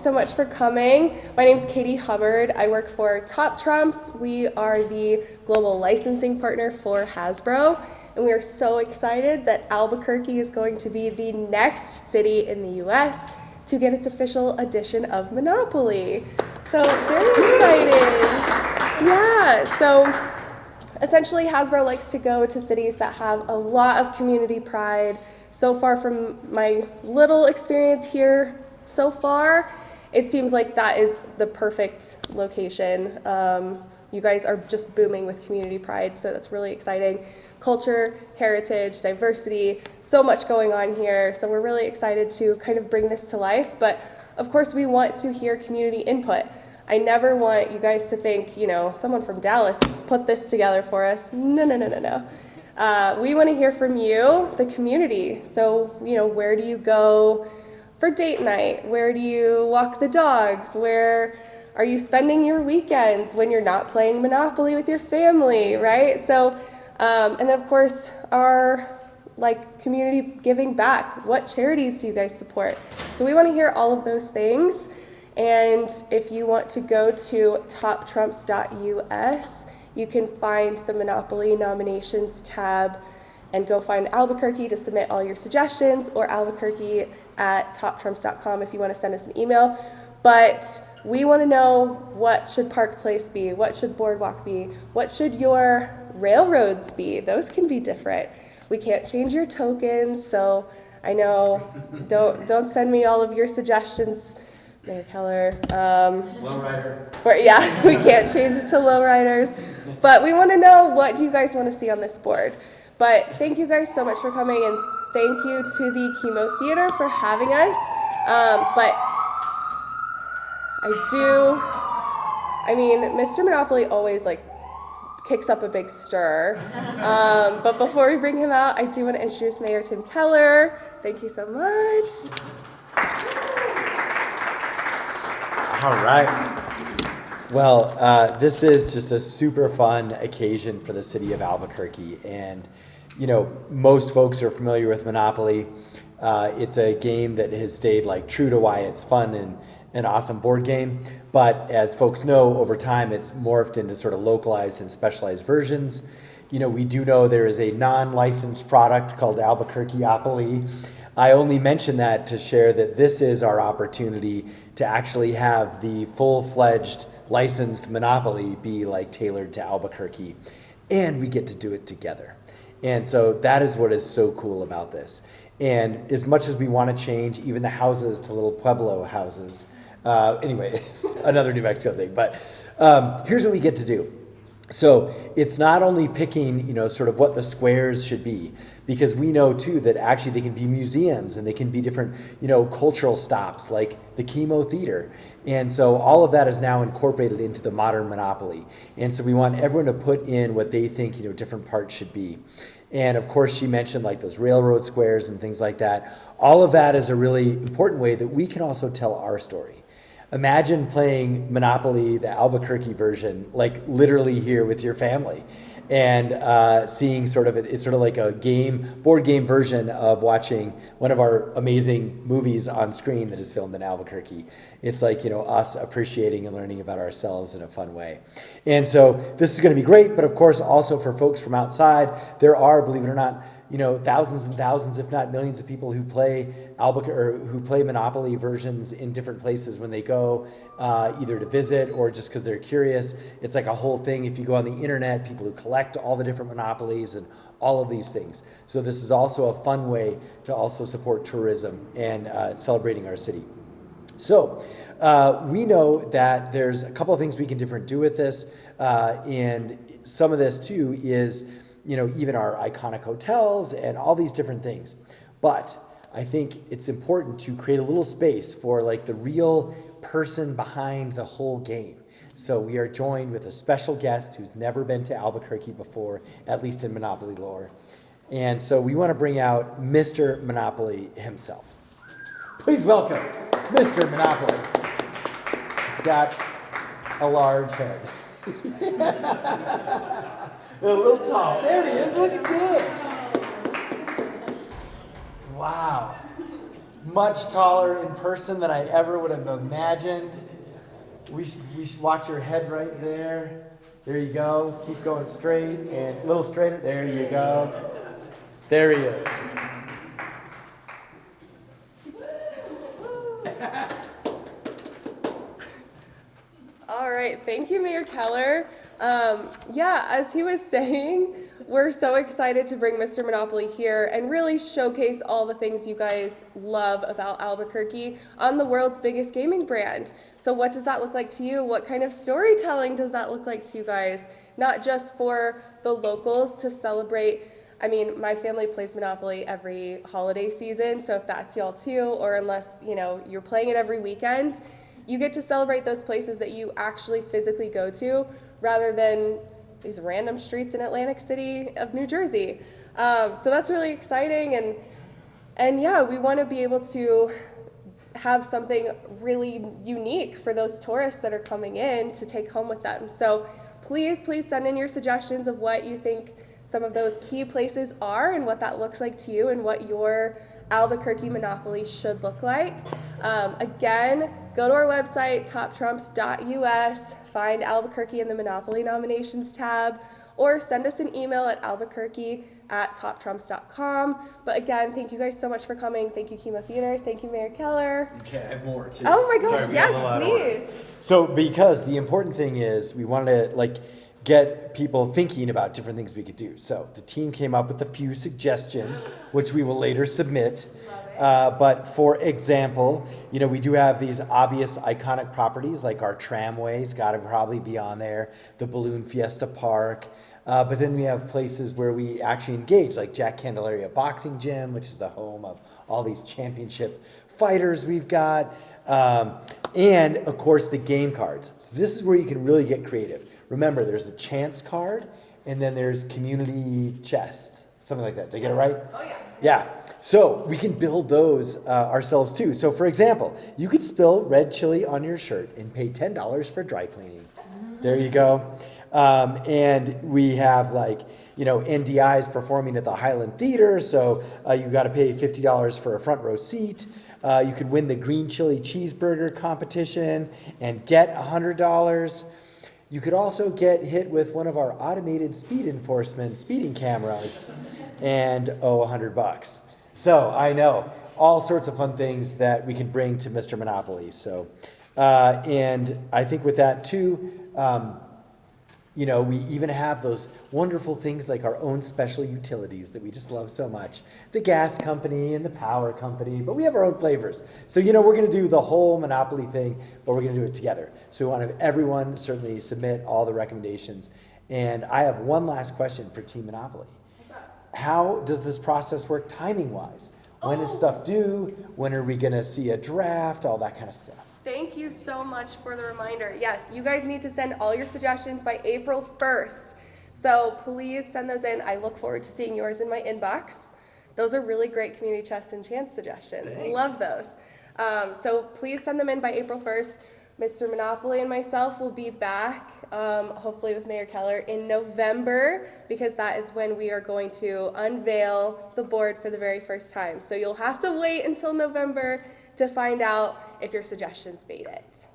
so much for coming. My name's Katie Hubbard. I work for Top Trumps. We are the global licensing partner for Hasbro, and we are so excited that Albuquerque is going to be the next city in the US to get its official edition of Monopoly. So very exciting. Yeah, so essentially Hasbro likes to go to cities that have a lot of community pride. So far from my little experience here so far, it seems like that is the perfect location. You guys are just booming with community pride, so that's really exciting. Culture, heritage, diversity, so much going on here. So we're really excited to kind of bring this to life. But of course, we want to hear community input. I never want you guys to think, you know, someone from Dallas put this together for us. No, no, no, no, no. We want to hear from you, the community. So, you know, where do you go for date night? Where do you walk the dogs? Where are you spending your weekends when you're not playing Monopoly with your family, right? So, and then of course, our community giving back. What charities do you guys support? So we want to hear all of those things. And if you want to go to toptrumps.us, you can find the Monopoly nominations tab and go find Albuquerque to submit all your suggestions, or Albuquerque at toptrumps.com if you want to send us an email. But we want to know, what should Park Place be? What should Boardwalk be? What should your railroads be? Those can be different. We can't change your tokens, so I know, don't send me all of your suggestions, Mayor Keller. Lowrider. Yeah, we can't change it to lowriders. But we want to know, what do you guys want to see on this board? But thank you guys so much for coming, and thank you to the Chemo Theater for having us. But Mr. Monopoly always kicks up a big stir. But before we bring him out, I do want to introduce Mayor Tim Keller. Thank you so much. All right. Well, this is just a super fun occasion for the city of Albuquerque. And, you know, most folks are familiar with Monopoly. It's a game that has stayed true to why it's fun and an awesome board game. But as folks know, over time, it's morphed into sort of localized and specialized versions. You know, we do know there is a non-licensed product called Albuquerque-opoly. I only mention that to share that this is our opportunity to actually have the full-fledged licensed Monopoly be tailored to Albuquerque, and we get to do it together. And so that is what is so cool about this. And as much as we want to change even the houses to little Pueblo houses, anyway, it's another New Mexico thing, but here's what we get to do. So it's not only picking, sort of what the squares should be, because we know too that actually they can be museums and they can be different, cultural stops like the Chemo Theater. And so all of that is now incorporated into the modern Monopoly. And so we want everyone to put in what they think, different parts should be. And of course, she mentioned those railroad squares and things like that. All of that is a really important way that we can also tell our story. Imagine playing Monopoly, the Albuquerque version, literally here with your family, and seeing it's sort of like a board game version of watching one of our amazing movies on screen that is filmed in Albuquerque. It's us appreciating and learning about ourselves in a fun way. And so this is going to be great, but of course also for folks from outside, there are, believe it or not, thousands and thousands, if not millions of people who play who play Monopoly versions in different places when they go, either to visit or just because they're curious. It's like a whole thing. If you go on the internet, people who collect all the different Monopolies and all of these things. So this is also a fun way to also support tourism and celebrating our city. So we know that there's a couple of things we can do with this, and some of this too is even our iconic hotels and all these different things. But I think it's important to create a little space for the real person behind the whole game. So we are joined with a special guest who's never been to Albuquerque before, at least in Monopoly lore. And so we want to bring out Mr. Monopoly himself. Please welcome Mr. Monopoly. He's got a large head. A little tall. There he is, looking good. Wow. much taller in person than I ever would have imagined. We should watch your head right there. There you go. Keep going straight and a little straighter. There you go. There he is. All right, thank you, Mayor Keller. Yeah, as he was saying, we're so excited to bring Mr. Monopoly here and really showcase all the things you guys love about Albuquerque on the world's biggest gaming brand. So what does that look like to you? What kind of storytelling does that look like to you guys? Not just for the locals to celebrate. I mean, my family plays Monopoly every holiday season, so if that's y'all too, or unless, you're playing it every weekend, you get to celebrate those places that you actually physically go to rather than these random streets in Atlantic City of New Jersey. So that's really exciting, and yeah, we want to be able to have something really unique for those tourists that are coming in to take home with them. So please send in your suggestions of what you think some of those key places are and what that looks like to you and what your Albuquerque Monopoly should look like. Again, go to our website, toptrumps.us, find Albuquerque in the Monopoly nominations tab, or send us an email at albuquerque@toptrumps.com. But again, thank you guys so much for coming. Thank you, Kima Theater. Thank you, Mayor Keller. Okay, I have more too. Oh my gosh, Sorry, yes, please. So because the important thing is we wanted to get people thinking about different things we could do. So the team came up with a few suggestions, which we will later submit. But for example, we do have these obvious iconic properties like our tramways, got to probably be on there, the Balloon Fiesta Park. But then we have places where we actually engage, like Jack Candelaria Boxing Gym, which is the home of all these championship fighters we've got. And of course the game cards. So this is where you can really get creative. Remember, there's a chance card, and then there's community chest, something like that. Did I get it right? Oh yeah. Yeah. So we can build those ourselves too. So for example, you could spill red chili on your shirt and pay $10 for dry cleaning. There you go. And we have NDIs performing at the Highland Theater, so you got to pay $50 for a front row seat. You could win the green chili cheeseburger competition and get $100. You could also get hit with one of our automated speed enforcement speeding cameras and $100. So I know all sorts of fun things that we can bring to Mr. Monopoly. So, and I think with that too, we even have those wonderful things like our own special utilities that we just love so much. The gas company and the power company, but we have our own flavors. So, we're going to do the whole Monopoly thing, but we're going to do it together. So we want to have everyone certainly submit all the recommendations. And I have one last question for Team Monopoly. How does this process work timing-wise? When is stuff due? When are we going to see a draft? All that kind of stuff. Thank you so much for the reminder. Yes, you guys need to send all your suggestions by April 1st. So please send those in. I look forward to seeing yours in my inbox. Those are really great community chest and chance suggestions. Thanks. Love those. So please send them in by April 1st. Mr. Monopoly and myself will be back, hopefully with Mayor Keller, in November, because that is when we are going to unveil the board for the very first time. So you'll have to wait until November to find out if your suggestions made it.